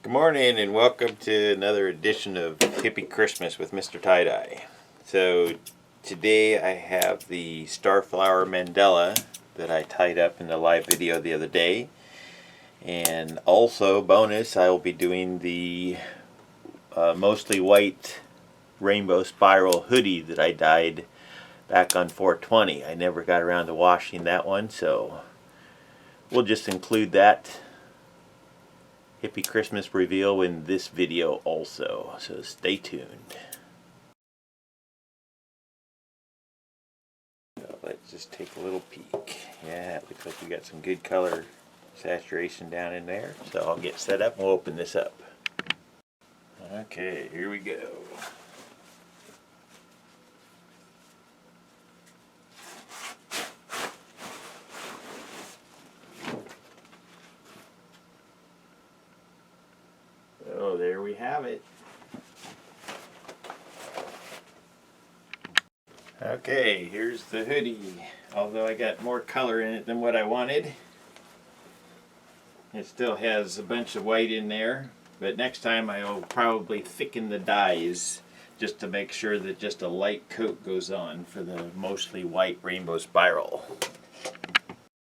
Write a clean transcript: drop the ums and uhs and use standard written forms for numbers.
Good morning and welcome to another edition of Hippie Christmas with MrTieDye. So today I have the Star Mandala that I tied up in the live video the other day. And also, bonus, I will be doing the mostly white rainbow spiral hoodie that I dyed back on 4/20. I never got around to washing that one, so we'll just include that Hippie Christmas reveal in this video also, so stay tuned. So let's just take a little peek. Yeah, it looks like we got some good color saturation down in there, so I'll get set up and we'll open this up. Okay, here we go. So there we have it. Okay, here's the hoodie. Although I got more color in it than what I wanted, it still has a bunch of white in there, but next time I'll probably thicken the dyes just to make sure that just a light coat goes on for the mostly white rainbow spiral.